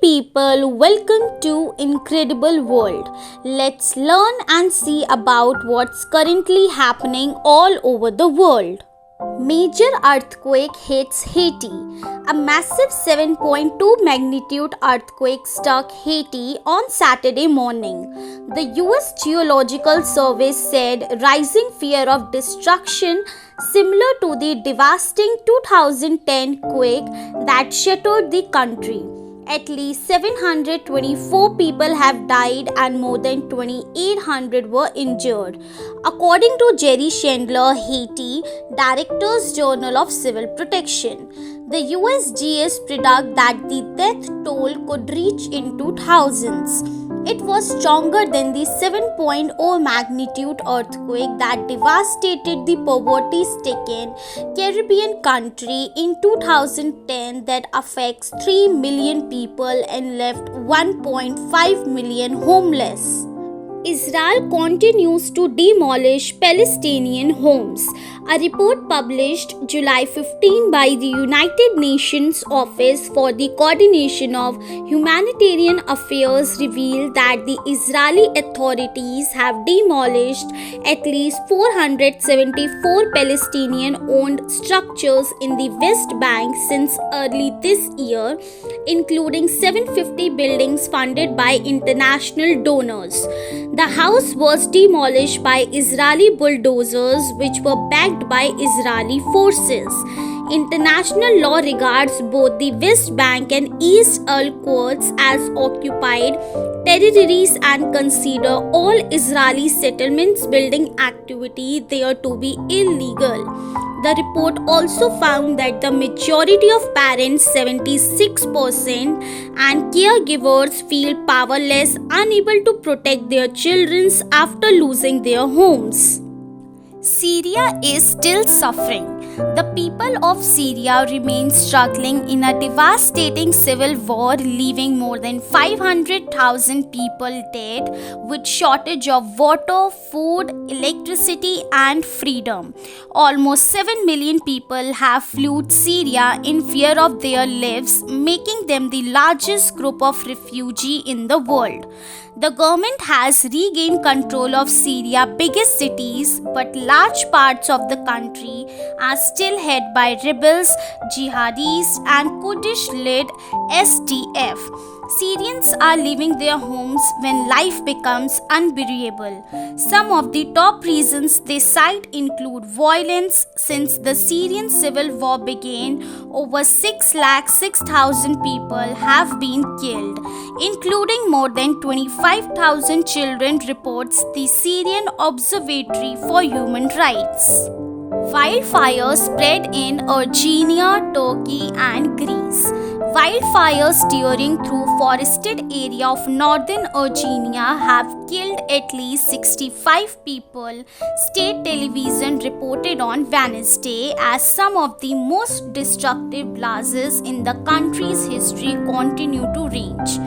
people, welcome to Incredible World. Let's learn and see about what's currently happening all over the world. Major earthquake hits Haiti. A massive 7.2 magnitude earthquake struck Haiti on Saturday morning. The US Geological Survey said rising fear of destruction similar to the devastating 2010 quake that shattered the country. At least 724 people have died and more than 2,800 were injured, according to Jerry Chandler, Haiti Director's Journal of Civil Protection. The USGS predict that the death toll could reach into thousands. It was stronger than the 7.0 magnitude earthquake that devastated the poverty-stricken Caribbean country in 2010 that affects 3 million people and left 1.5 million homeless. Israel continues to demolish Palestinian homes. A report published July 15 by the United Nations Office for the Coordination of Humanitarian Affairs revealed that the Israeli authorities have demolished at least 474 Palestinian-owned structures in the West Bank since early this year, including 750 buildings funded by international donors. The house was demolished by Israeli bulldozers, which were backed by Israeli forces. International law regards both the West Bank and East Al-Quds as occupied territories and consider all Israeli settlements building activity there to be illegal. The report also found that the majority of parents, 76%, and caregivers feel powerless, unable to protect their children after losing their homes. Syria is still suffering. The people of Syria remain struggling in a devastating civil war, leaving more than 500,000 people dead, with shortage of water, food, electricity, and freedom. Almost 7 million people have fled Syria in fear of their lives, making them the largest group of refugees in the world. The government has regained control of Syria's biggest cities, but large parts of the country are still held by rebels, jihadis, and Kurdish-led SDF. Syrians are leaving their homes when life becomes unbearable. Some of the top reasons they cite include violence. Since the Syrian civil war began, over 606,000 people have been killed, including more than 25,000 children, reports the Syrian Observatory for Human Rights. Wildfires spread in Algeria, Turkey, and Greece. Wildfires tearing through forested area of northern Algeria have killed at least 65 people, state television reported on Wednesday, as some of the most destructive blasts in the country's history continue to rage.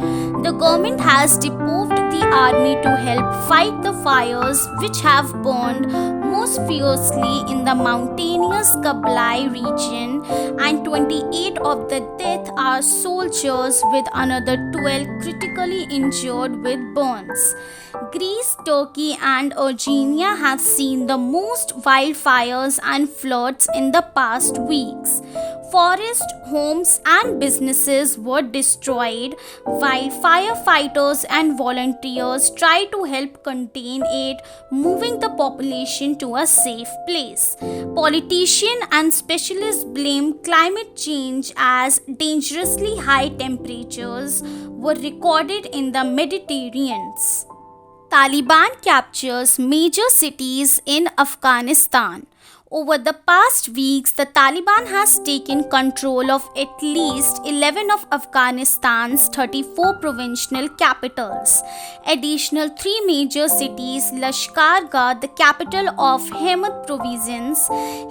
The government has deployed the army to help fight the fires, which have burned most fiercely in the mountainous Kabyle region, and 28 of the deaths are soldiers, with another 12 critically injured with burns. Greece, Turkey, and Algeria have seen the most wildfires and floods in the past weeks. Forests, homes, and businesses were destroyed, while firefighters and volunteers try to help contain it, moving the population to a safe place. Politicians and specialists blame climate change as dangerously high temperatures were recorded in the Mediterranean. Taliban captures major cities in Afghanistan. Over the past weeks, the Taliban has taken control of at least 11 of Afghanistan's 34 provincial capitals. Additional 3 major cities, Lashkargah, the capital of Hemant province,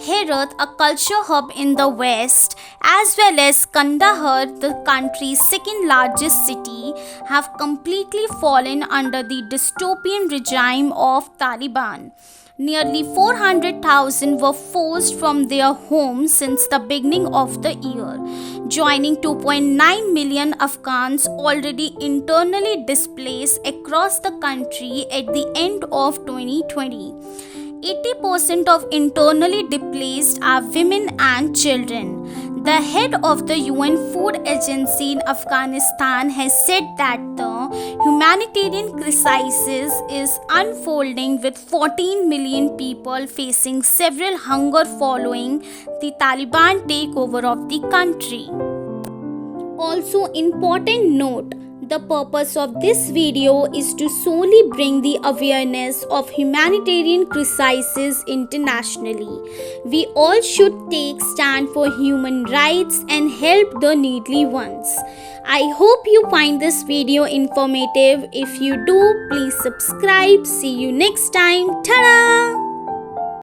Herat, a culture hub in the west, as well as Kandahar, the country's second largest city, have completely fallen under the dystopian regime of Taliban. Nearly 400,000 were forced from their homes since the beginning of the year, joining 2.9 million Afghans already internally displaced across the country at the end of 2020. 80% of internally displaced are women and children. The head of the UN Food Agency in Afghanistan has said that the humanitarian crisis is unfolding with 14 million people facing severe hunger following the Taliban takeover of the country. Also, important note, the purpose of this video is to solely bring the awareness of humanitarian crises internationally. We all should take stand for human rights and help the needy ones. I hope you find this video informative. If you do, please subscribe. See you next time. Ta-da!